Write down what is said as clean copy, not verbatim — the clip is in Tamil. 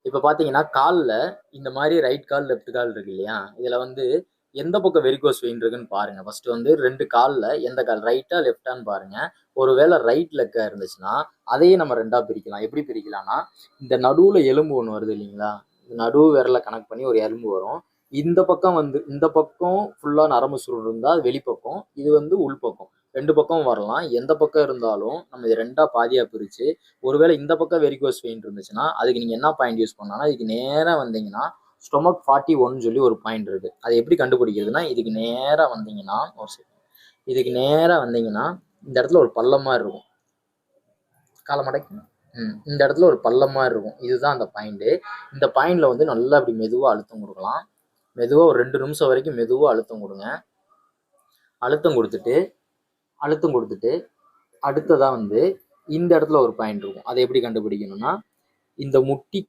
இப்போ பார்த்தீங்கன்னா காலில் இந்த மாதிரி ரைட் கால் லெஃப்ட் கால் இருக்கு இல்லையா, இதில் வந்து எந்த பக்கம் வெரிகோஸ் வெயின் இருக்குன்னு பாருங்க. ஃபர்ஸ்ட் வந்து ரெண்டு காலில் எந்த கால் ரைட்டா லெஃப்டான்னு பாருங்க. ஒருவேளை ரைட் லெக்கா இருந்துச்சுன்னா அதையே நம்ம ரெண்டா பிரிக்கலாம். எப்படி பிரிக்கலாம்னா, இந்த நடுவில் எலும்பு ஒன்று வருது இல்லைங்களா, நடு விரலை கனெக்ட் பண்ணி ஒரு எலும்பு வரும். இந்த பக்கம் வந்து இந்த பக்கம் ஃபுல்லாக நரம்பு சுருள் இருந்தால் அது வெளிப்பக்கம், இது வந்து உள்பக்கம். ரெண்டு பக்கம் வரலாம். எந்த பக்கம் இருந்தாலும் நம்ம இது ரெண்டா பாதியாக பிரித்து, ஒருவேளை இந்த பக்கம் வெரிகோஸ் வெயின் இருந்துச்சுன்னா அதுக்கு நீங்கள் என்ன பாயிண்ட் யூஸ் பண்ணலாம்னா, இதுக்கு நேராக வந்தீங்கன்னா ஸ்டொமக் 41 சொல்லி ஒரு பாயிண்ட் இருக்குது. அதை எப்படி கண்டுபிடிக்கிறதுனா, இதுக்கு நேராக வந்தீங்கன்னா ஒரு செகண்ட், இதுக்கு நேராக வந்தீங்கன்னா இந்த இடத்துல ஒரு பள்ளம் மாதிரி இருக்கும். காலை மடக்கி இந்த இடத்துல ஒரு பள்ளம் மாதிரி இருக்கும். இதுதான் அந்த பாயிண்ட்டு. இந்த பாயிண்டில் வந்து நல்லா அப்படி மெதுவாக அழுத்தம் கொடுக்கலாம். மெதுவாக ஒரு 2 நிமிஷம் வரைக்கும் மெதுவாக அழுத்தம் கொடுங்க. அழுத்தம் கொடுத்துட்டு அடுத்ததாக வந்து இந்த இடத்துல ஒரு பாயிண்ட் இருக்கும். அதை எப்படி கண்டுபிடிக்கணும்னா, இந்த முட்டிக்கு